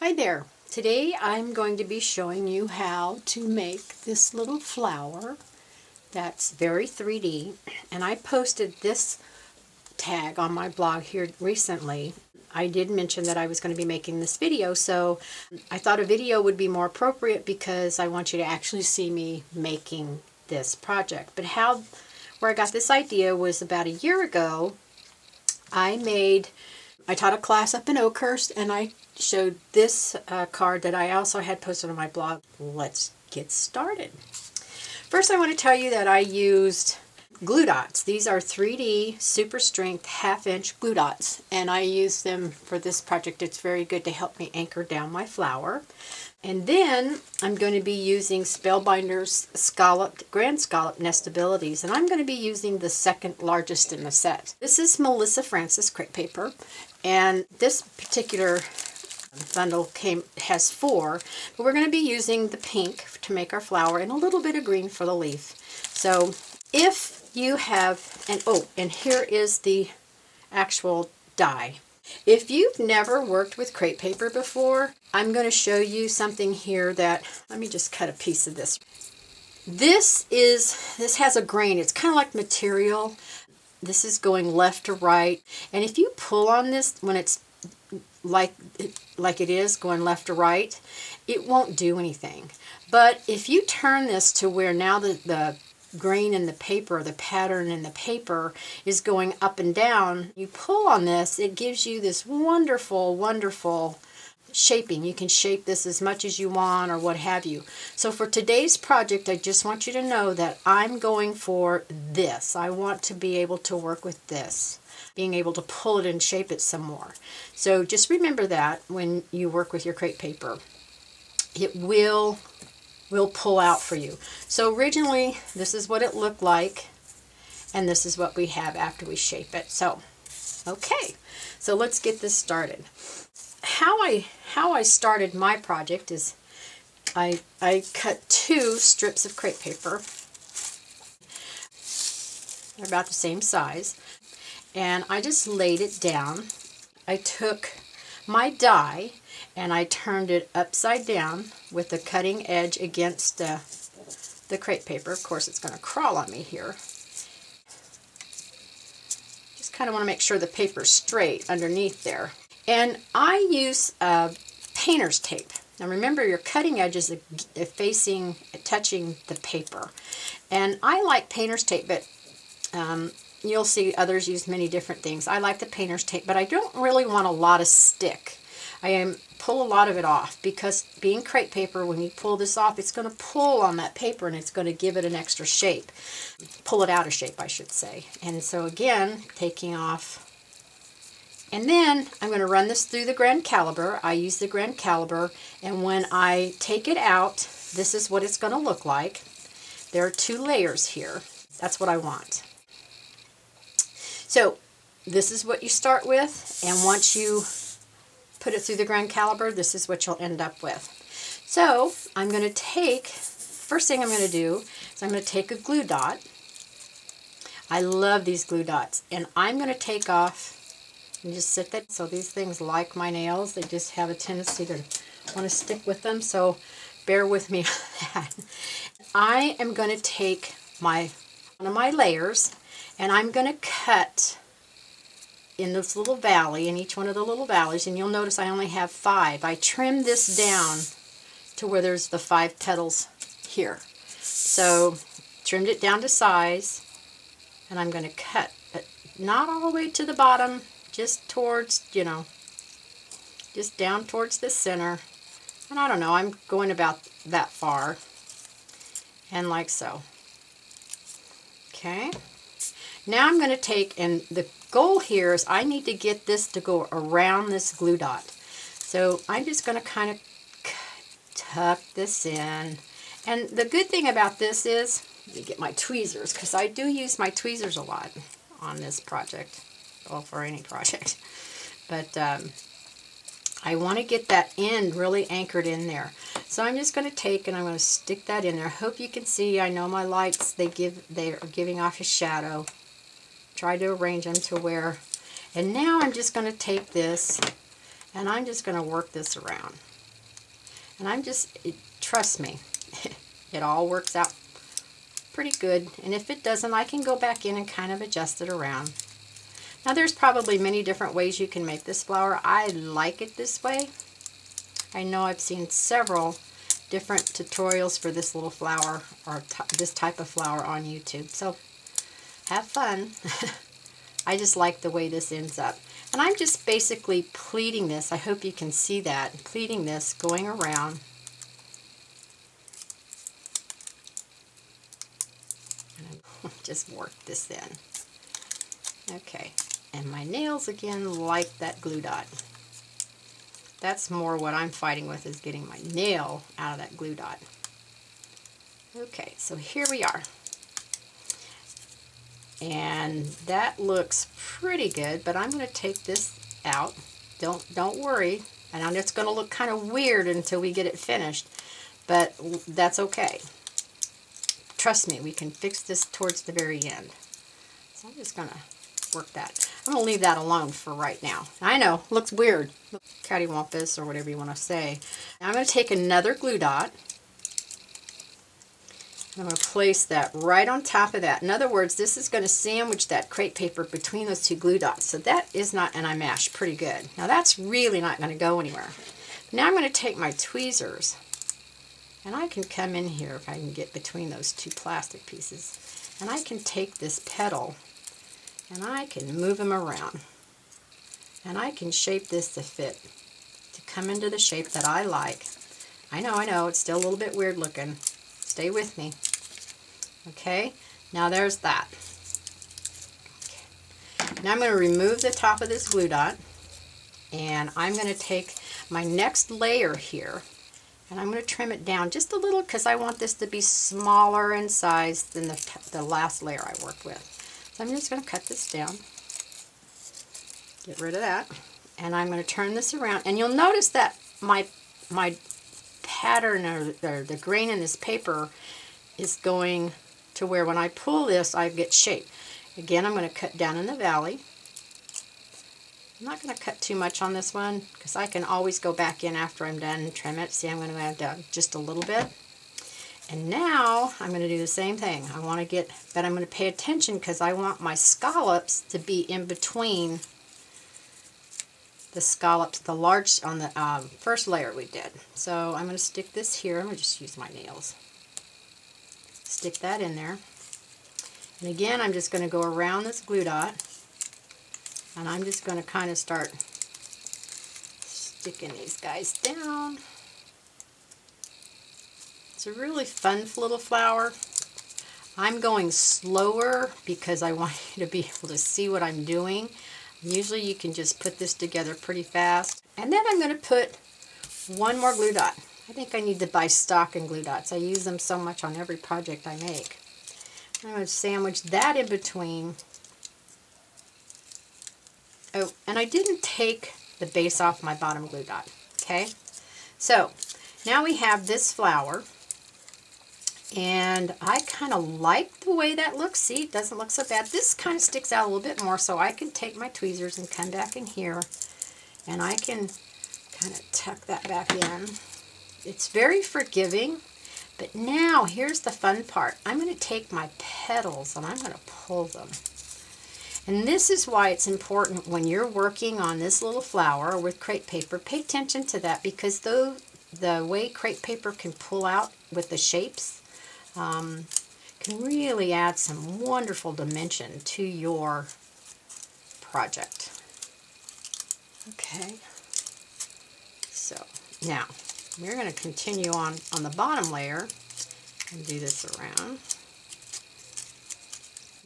Hi there. Today I'm going to be showing you how to make this little flower that's very 3D, and I posted this tag on my blog here recently. I did mention that I was going to be making this video, so I thought a video would be more appropriate because I want you to actually see me making this project. But where I got this idea was about a year ago. I taught a class up in Oakhurst, and I showed this card that I also had posted on my blog. Let's get started. First, I want to tell you that I used glue dots. These are 3D super strength half-inch glue dots, and I used them for this project. It's very good to help me anchor down my flower. And then I'm going to be using Spellbinder's Grand Scallop Nestabilities, and I'm going to be using the second largest in the set. This is Melissa Francis crepe paper, and this particular bundle has 4, but we're going to be using the pink to make our flower and a little bit of green for the leaf. So if you have, and here is the actual die. If you've never worked with crepe paper before, I'm going to show you something here that, let me just cut a piece of this. This has a grain. It's kind of like material. This is going left to right, and if you pull on this when it's like it is going left to right, it won't do anything. But if you turn this to where now the grain in the paper, the pattern in the paper is going up and down, you pull on this, it gives you this wonderful, wonderful shaping. You can shape this as much as you want or what have you. So for today's project, I just want you to know that I'm going for this. I want to be able to work with this, being able to pull it and shape it some more. So just remember that when you work with your crepe paper, it will pull out for you. So originally this is what it looked like, and this is what we have after we shape it. So okay, so let's get this started. How I started my project is I cut 2 strips of crepe paper. They're about the same size, and I just laid it down. I took my die and I turned it upside down with the cutting edge against the crepe paper. Of course, it's going to crawl on me here. Just kind of want to make sure the paper's straight underneath there. And I use painter's tape. Now remember, your cutting edge is touching the paper. And I like painter's tape, but you'll see others use many different things. I like the painter's tape, but I don't really want a lot of stick. I pull a lot of it off because being crepe paper, when you pull this off, it's going to pull on that paper and it's going to give it an extra shape. Pull it out of shape, I should say. And so again, taking off. And then I'm going to run this through the Grand Caliber. I use the Grand Caliber, and when I take it out, this is what it's going to look like. There are 2 layers here. That's what I want. So this is what you start with, and once you put it through the Grand Caliber, this is what you'll end up with. So I'm going to first thing I'm going to do is I'm going to take a glue dot. I love these glue dots, and I'm going to take off and just sit there. So these things like my nails, they just have a tendency to want to stick with them, so bear with me on that. I am going to take one of my layers, and I'm going to cut in this little valley, in each one of the little valleys, and you'll notice I only have 5. I trimmed this down to where there's the 5 petals here. So trimmed it down to size, and I'm going to cut, but not all the way to the bottom, just towards, just down towards the center. And I don't know, I'm going about that far, and like so. Okay. Now I'm going to take, and the goal here is I need to get this to go around this glue dot. So I'm just going to kind of tuck this in. And the good thing about this is, let me get my tweezers, because I do use my tweezers a lot on this project, or for any project. But I want to get that end really anchored in there. So I'm just going to take and I'm going to stick that in there. I hope you can see. I know my lights, they are giving off a shadow. Try to arrange them to where. And now I'm just going to take this and I'm just going to work this around. And trust me, it all works out pretty good. And if it doesn't, I can go back in and kind of adjust it around. Now there's probably many different ways you can make this flower. I like it this way. I know I've seen several different tutorials for this little flower or this type of flower on YouTube. So have fun. I just like the way this ends up. And I'm just basically pleating this. I hope you can see that. Pleating this, going around. And I just work this in. Okay. And my nails again like that glue dot. That's more what I'm fighting with, is getting my nail out of that glue dot. Okay, so here we are. And that looks pretty good, but I'm going to take this out. Don't worry. And it's going to look kind of weird until we get it finished, but that's okay. Trust me, we can fix this towards the very end. So I'm just going to work that. I'm going to leave that alone for right now. I know, looks weird. Cattywampus or whatever you want to say. Now I'm going to take another glue dot. I'm going to place that right on top of that. In other words, this is going to sandwich that crepe paper between those two glue dots. So that is not, and I mashed pretty good. Now that's really not going to go anywhere. Now I'm going to take my tweezers, and I can come in here if I can get between those two plastic pieces. And I can take this petal, and I can move them around. And I can shape this to fit, to come into the shape that I like. I know, it's still a little bit weird looking. Stay with me. Okay, now there's that. Okay. Now I'm going to remove the top of this glue dot, and I'm going to take my next layer here, and I'm going to trim it down just a little because I want this to be smaller in size than the last layer I worked with. So I'm just going to cut this down, get rid of that, and I'm going to turn this around, and you'll notice that my pattern or the grain in this paper is going to where when I pull this I get shape. Again, I'm going to cut down in the valley. I'm not going to cut too much on this one because I can always go back in after I'm done and trim it. See, I'm going to add down just a little bit. And now I'm going to do the same thing. I'm going to pay attention because I want my scallops to be in between the scallops, the large on the first layer we did. So I'm going to stick this here. I'm going to just use my nails. Stick that in there. And again, I'm just going to go around this glue dot, and I'm just going to kind of start sticking these guys down. It's a really fun little flower. I'm going slower because I want you to be able to see what I'm doing. Usually you can just put this together pretty fast. And then I'm going to put one more glue dot. I think I need to buy stock in glue dots. I use them so much on every project I make. I'm going to sandwich that in between. Oh, and I didn't take the base off my bottom glue dot. Okay, so now we have this flower. And I kind of like the way that looks. See, it doesn't look so bad. This kind of sticks out a little bit more, so I can take my tweezers and come back in here, and I can kind of tuck that back in. It's very forgiving, but now here's the fun part. I'm going to take my petals and I'm going to pull them. And this is why it's important when you're working on this little flower with crepe paper, pay attention to that, because the way crepe paper can pull out with the shapes, can really add some wonderful dimension to your project. Okay, so now we're going to continue on the bottom layer and do this around.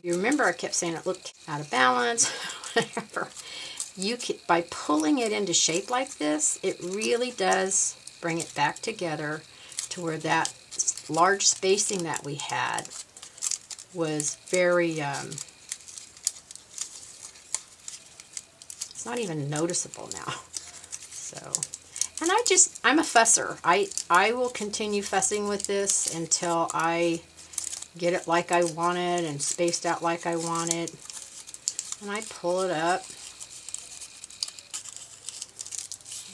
You remember I kept saying it looked out of balance, whatever. You can, by pulling it into shape like this, it really does bring it back together to where that large spacing that we had was very, it's not even noticeable now. So, and I'm a fusser. I will continue fussing with this until I get it like I want it and spaced out like I want it. And I pull it up.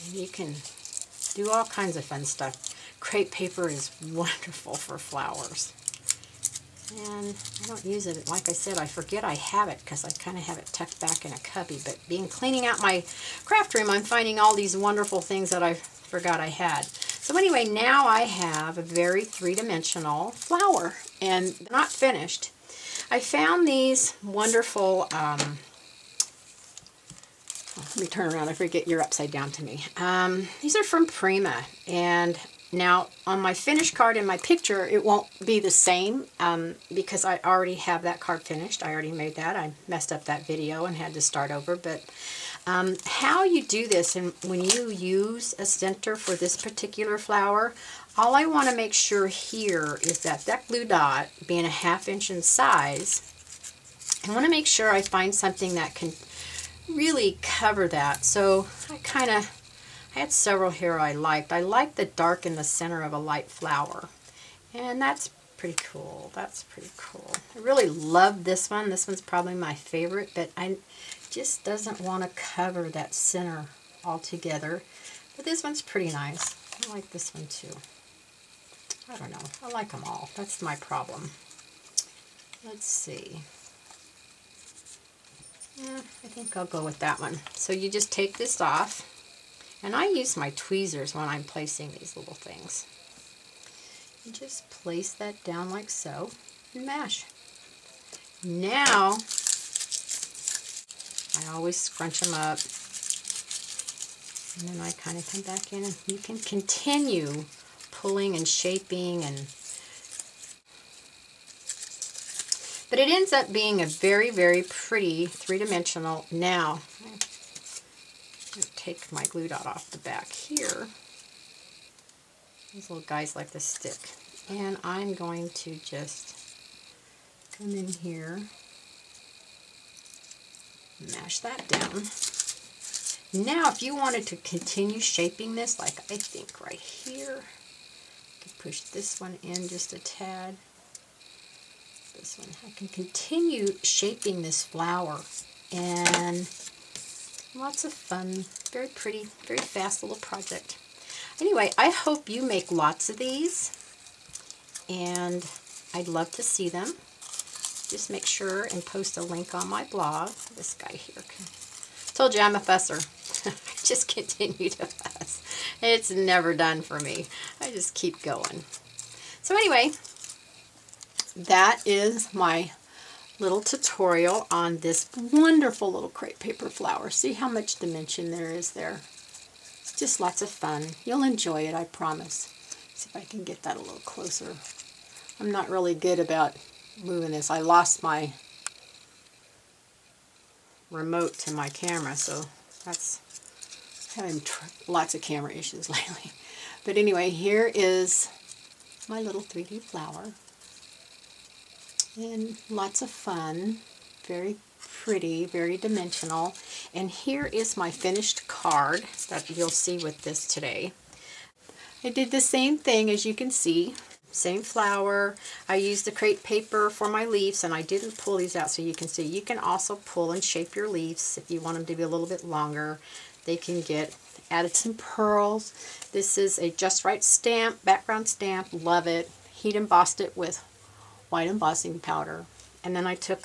And you can do all kinds of fun stuff. Crepe paper is wonderful for flowers. And I don't use it. Like I said, I forget I have it because I kind of have it tucked back in a cubby. But cleaning out my craft room, I'm finding all these wonderful things that I forgot I had. So anyway, now I have a very three-dimensional flower, and they're not finished. I found these wonderful, let me turn around, I forget you're upside down to me. These are from Crepe, and now on my finished card in my picture, it won't be the same because I already have that card finished. I already made that. I messed up that video and had to start over. But how you do this, and when you use a center for this particular flower, all I want to make sure here is that that glue dot, being a 1/2 inch in size, I want to make sure I find something that can really cover that. So I had several here I liked. I like the dark in the center of a light flower. And that's pretty cool. That's pretty cool. I really love this one. This one's probably my favorite, but I just doesn't want to cover that center altogether. But this one's pretty nice. I like this one too. I don't know. I like them all. That's my problem. Let's see. Yeah, I think I'll go with that one. So you just take this off. And I use my tweezers when I'm placing these little things. And just place that down like so and mash. Now, I always scrunch them up. And then I kind of come back in, and you can continue pulling and shaping. But it ends up being a very, very pretty three-dimensional. Now, take my glue dot off the back here. These little guys like to stick. And I'm going to just come in here, mash that down. Now, if you wanted to continue shaping this, like I think right here, I could push this one in just a tad. This one, I can continue shaping this flower, and lots of fun, very pretty, very fast little project. Anyway, I hope you make lots of these, and I'd love to see them. Just make sure and post a link on my blog. This guy here. Told you I'm a fusser. I just continue to fuss. It's never done for me. I just keep going. So anyway, that is my little tutorial on this wonderful little crepe paper flower. See how much dimension there is there. It's just lots of fun. You'll enjoy it, I promise. See if I can get that a little closer. I'm not really good about moving this. I lost my remote to my camera, so that's having lots of camera issues lately. But anyway, here is my little 3D flower. And lots of fun, very pretty, very dimensional. And here is my finished card that you'll see with this today. I did the same thing, as you can see, same flower. I used the crepe paper for my leaves, and I didn't pull these out so you can see. You can also pull and shape your leaves if you want them to be a little bit longer. They can get added some pearls. This is a Just Right stamp, background stamp, love it. Heat embossed it with white embossing powder, and then I took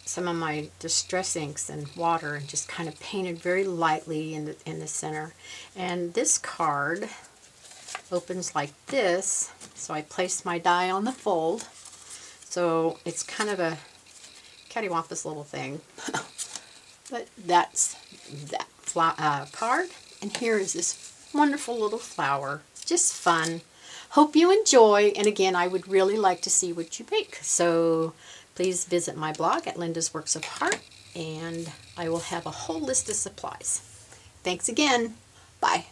some of my distress inks and water and just kind of painted very lightly in the center. And this card opens like this, so I placed my die on the fold, so it's kind of a cattywampus little thing. But that's that card, and here is this wonderful little flower. Just fun. Hope you enjoy, and again, I would really like to see what you make. So please visit my blog at Linda's Works of Art, and I will have a whole list of supplies. Thanks again. Bye.